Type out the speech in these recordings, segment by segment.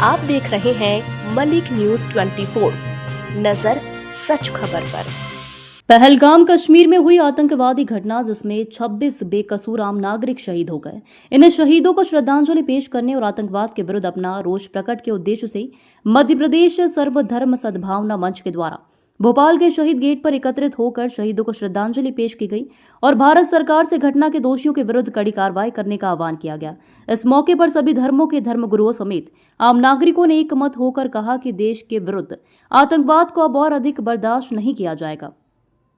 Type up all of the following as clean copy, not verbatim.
आप देख रहे हैं मलिक न्यूज 24, नजर सच खबर पर। पहलगाम कश्मीर में हुई आतंकवादी घटना जिसमें 26 बेकसूर आम नागरिक शहीद हो गए। इन शहीदों को श्रद्धांजलि पेश करने और आतंकवाद के विरुद्ध अपना रोष प्रकट के उद्देश्य से मध्य प्रदेश सर्वधर्म सद्भावना मंच के द्वारा भोपाल के शहीद गेट पर एकत्रित होकर शहीदों को श्रद्धांजलि पेश की गई और भारत सरकार से घटना के दोषियों के विरुद्ध कड़ी कार्रवाई करने का आह्वान किया गया। इस मौके पर सभी धर्मों के धर्मगुरुओं समेत आम नागरिकों ने एकमत होकर कहा कि देश के विरुद्ध आतंकवाद को अब और अधिक बर्दाश्त नहीं किया जाएगा।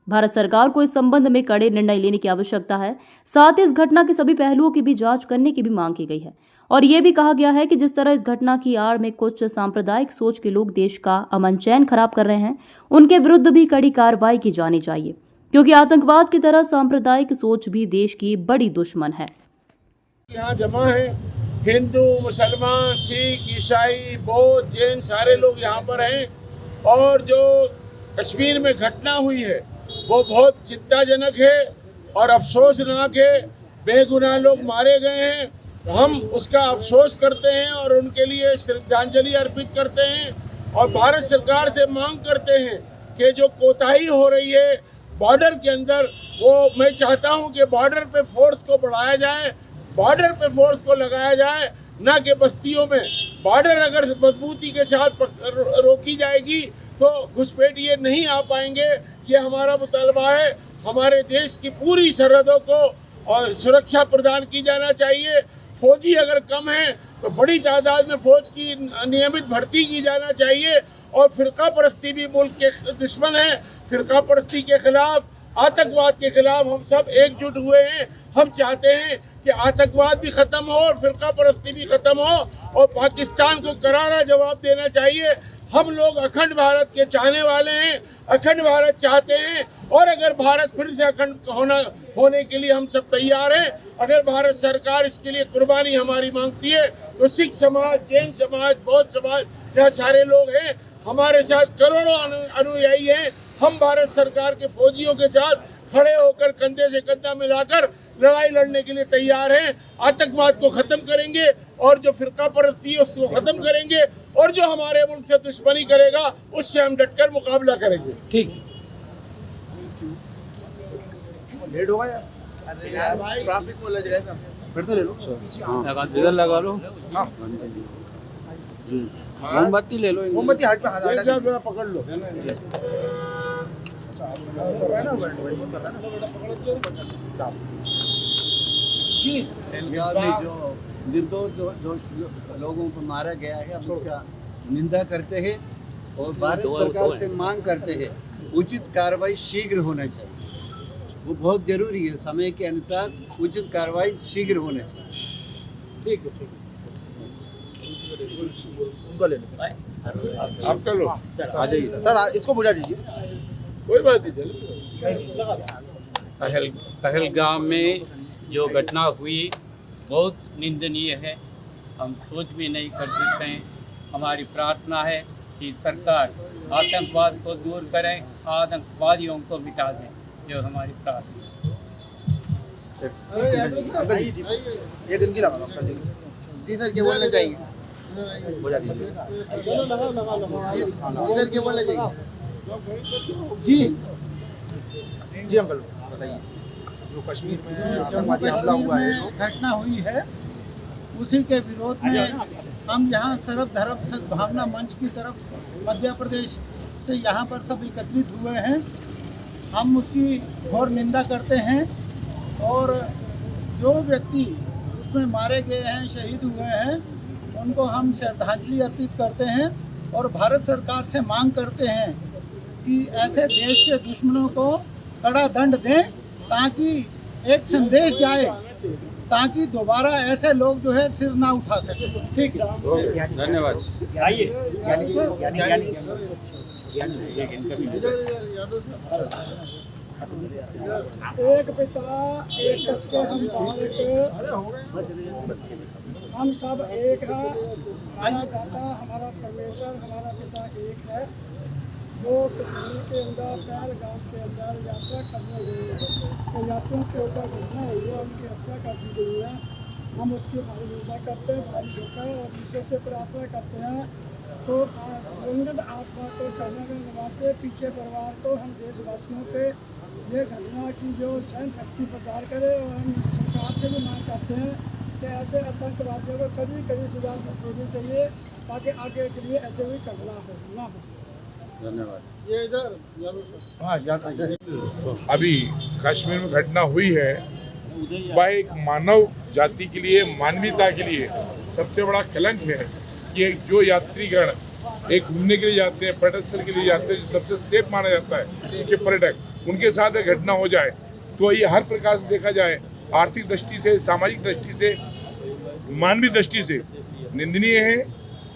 भारत सरकार को इस संबंध में कड़े निर्णय लेने की आवश्यकता है। साथ ही इस घटना के सभी पहलुओं की भी जांच करने की भी मांग की गई है और ये भी कहा गया है कि जिस तरह इस घटना की आड़ में कुछ सांप्रदायिक सोच के लोग देश का अमन चैन खराब कर रहे हैं, उनके विरुद्ध भी कड़ी कार्रवाई की जानी चाहिए, क्योंकि आतंकवाद की तरह सांप्रदायिक सोच भी देश की बड़ी दुश्मन है। यहाँ जमा है हिंदू, मुसलमान, सिख, ईसाई, बौद्ध, जैन, सारे लोग यहाँ पर हैं और जो कश्मीर में घटना हुई है वो बहुत चिंताजनक है और अफसोसनाक है। बेगुनाह लोग मारे गए हैं, हम उसका अफसोस करते हैं और उनके लिए श्रद्धांजलि अर्पित करते हैं और भारत सरकार से मांग करते हैं कि जो कोताही हो रही है बॉर्डर के अंदर, वो मैं चाहता हूं कि बॉर्डर पे फोर्स को बढ़ाया जाए, बॉर्डर पे फोर्स को लगाया जाए, ना कि बस्तियों में। बॉर्डर अगर मजबूती के साथ रोकी जाएगी तो घुसपैठिए नहीं आ पाएंगे। ये हमारा मुतालबा है। हमारे देश की पूरी सरहदों को और सुरक्षा प्रदान की जाना चाहिए। फौजी अगर कम है तो बड़ी तादाद में फौज की नियमित भर्ती की जाना चाहिए और फिरका परस्ती भी मुल्क के दुश्मन है। फिरका परस्ती के खिलाफ, आतंकवाद के खिलाफ हम सब एकजुट हुए हैं। हम चाहते हैं कि आतंकवाद भी ख़त्म हो और फिरका परस्ती भी ख़त्म हो और पाकिस्तान को करारा जवाब देना चाहिए। हम लोग अखंड भारत के चाहने वाले हैं, अखंड भारत चाहते हैं और अगर भारत फिर से अखंड होने के लिए हम सब तैयार हैं। अगर भारत सरकार इसके लिए कुर्बानी हमारी मांगती है तो सिख समाज, जैन समाज, बौद्ध समाज, यहाँ सारे लोग हैं, हमारे साथ करोड़ों अनुयायी हैं। हम भारत सरकार के फौजियों के साथ खड़े होकर कंधे से कंधा मिलाकर लड़ाई लड़ने के लिए तैयार हैं। आतंकवाद को ख़त्म करेंगे और जो फिरका परस्ती है उसको ख़त्म करेंगे और जो हमारे मुल्क से दुश्मनी करेगा उससे हम डटकर मुकाबला करेंगे। ठीक लेट होगा यार, ट्रैफिक में लग जाएगा, फिर से ले लो। इधर लगा लो, मोमबत्ती ले लो, मोमबत्ती हाथ पे हटा पकड़ लो। जी जो निर्दोष जो लोगों को मारा गया है, हम उसका निंदा करते हैं और भारत सरकार से मांग करते हैं उचित कार्रवाई शीघ्र होना चाहिए। वो बहुत जरूरी है, समय के अनुसार उचित कार्रवाई शीघ्र होना चाहिए। ठीक है, उनको ले लो, आप कर लो। आ जाइए सर इसको बुझा दीजिए। कोई बात नहीं, चलो। पहलगाम में जो घटना हुई बहुत निंदनीय है, हम सोच भी नहीं कर सकते हैं। हमारी प्रार्थना है कि सरकार आतंकवाद को दूर करें, आतंकवादियों को मिटा दें, जो हमारी प्रार्थना है। एक इनकी लगा जी सर, क्या बोलना चाहिए? बुझा दीजिए सर, क्या बोलना चाहिए? जी जी अंकल बताइए, जो कश्मीर में आतंकवादी हमला हुआ है, घटना हुई है, उसी के विरोध में हम यहाँ सर्वधर्म सद्भावना मंच की तरफ मध्य प्रदेश से यहाँ पर सब एकत्रित हुए हैं। हम उसकी घोर निंदा करते हैं और जो व्यक्ति उसमें मारे गए हैं, शहीद हुए हैं, उनको हम श्रद्धांजलि अर्पित करते हैं और भारत सरकार से मांग करते हैं कि ऐसे देश के दुश्मनों को कड़ा दंड दें ताकि एक संदेश जाए, ताकि दोबारा ऐसे लोग जो है सिर ना उठा सके। ठीक है, धन्यवाद। एक पिता एक कस के हम हम सब एक है। हमारा दाता, हमारा परमेश्वर, हमारा पिता एक है। जो कश्मीर के अंदर पहलगाम के अंदर यात्रा करने गए तो यात्रियों के ऊपर घटना हुई है, उनकी हत्या कर दी गई है। हम उसकी भारी निंदा करते हैं, भारी धोखा है और ईश्वर से प्रार्थना करते हैं तो दिवंगत आत्मा को करने के वास्ते पीछे परिवार को हम देशवासियों पे ये घटना की जो सहन शक्ति प्रदान करे और हम सरकार से भी मांग करते हैं कि ऐसे आतंकवादियों को कड़ी कड़ी सजा देनी चाहिए ताकि आगे के लिए ऐसे भी घटना ना हो। धन्यवाद। ये इधर अभी कश्मीर में घटना हुई है, वह एक मानव जाति के लिए, मानवीयता के लिए सबसे बड़ा कलंक है कि जो यात्रीगण एक घूमने के लिए जाते हैं, पर्यटन स्थल के लिए जाते हैं, जो सबसे सेफ माना जाता है कि पर्यटक, उनके साथ एक घटना हो जाए तो ये हर प्रकार से देखा जाए, आर्थिक दृष्टि से, सामाजिक दृष्टि से, मानवीय दृष्टि से निंदनीय है।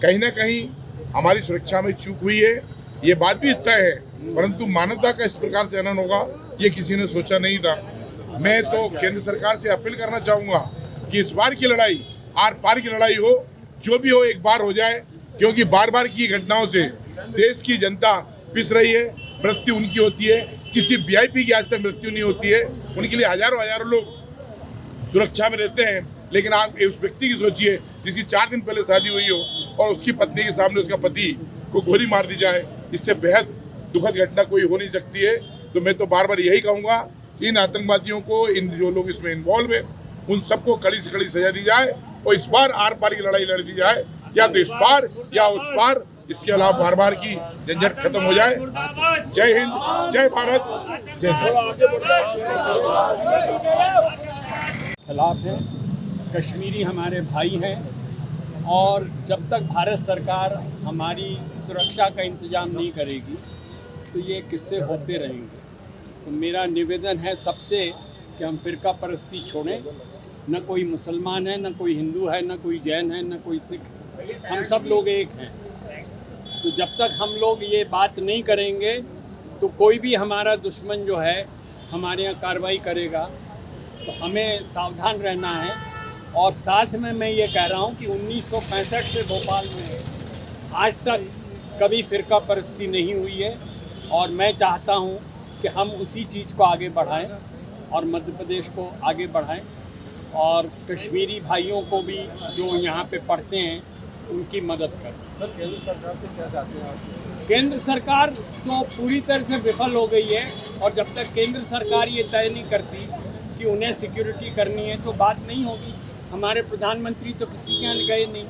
कहीं ना कहीं हमारी सुरक्षा में चूक हुई है, ये बात भी तय है, परंतु मानवता का इस प्रकार से हनन होगा ये किसी ने सोचा नहीं था। मैं तो केंद्र सरकार से अपील करना चाहूँगा कि इस बार की लड़ाई आर पार की लड़ाई हो, जो भी हो एक बार हो जाए, क्योंकि बार बार की घटनाओं से देश की जनता पिस रही है, मृत्यु उनकी होती है, किसी वीआईपी की आज तक मृत्यु नहीं होती है, उनके लिए हजारों हजारों लोग सुरक्षा में रहते हैं। लेकिन आप उस व्यक्ति की सोचिए जिसकी 4 दिन पहले शादी हुई हो और उसकी पत्नी के सामने उसका पति को गोली मार दी जाए, इससे बेहद दुखद घटना कोई हो नहीं सकती है। तो मैं तो बार बार यही कहूँगा कि इन आतंकवादियों को, इन जो लोग इसमें इन्वॉल्व है, उन सबको कड़ी से कड़ी सजा दी जाए और इस बार आर पार की लड़ाई लड़ दी जाए, या तो इस पार या उस पार। इसके अलावा बार बार की झंझट खत्म हो जाए। जय हिंद, जय भारत, जय खिलाफ है। कश्मीरी हमारे भाई हैं और जब तक भारत सरकार हमारी सुरक्षा का इंतजाम नहीं करेगी तो ये किस्से होते रहेंगे। तो मेरा निवेदन है सबसे कि हम फ़िरका परस्ती छोड़ें। न कोई मुसलमान है, न कोई हिंदू है, न कोई जैन है, न कोई सिख, हम सब लोग एक हैं। तो जब तक हम लोग ये बात नहीं करेंगे तो कोई भी हमारा दुश्मन जो है हमारे यहाँ कार्रवाई करेगा। तो हमें सावधान रहना है। और साथ में मैं ये कह रहा हूँ कि 1965 से भोपाल में आज तक कभी फ़िरका परस्ती नहीं हुई है और मैं चाहता हूँ कि हम उसी चीज़ को आगे बढ़ाएं और मध्य प्रदेश को आगे बढ़ाएं और कश्मीरी भाइयों को भी जो यहाँ पे पढ़ते हैं उनकी मदद करें। सर, केंद्र सरकार से क्या चाहते हैं आप? केंद्र सरकार तो पूरी तरह से विफल हो गई है और जब तक केंद्र सरकार ये तय नहीं करती कि उन्हें सिक्योरिटी करनी है तो बात नहीं होगी। हमारे प्रधानमंत्री तो किसी के यहाँ गए नहीं।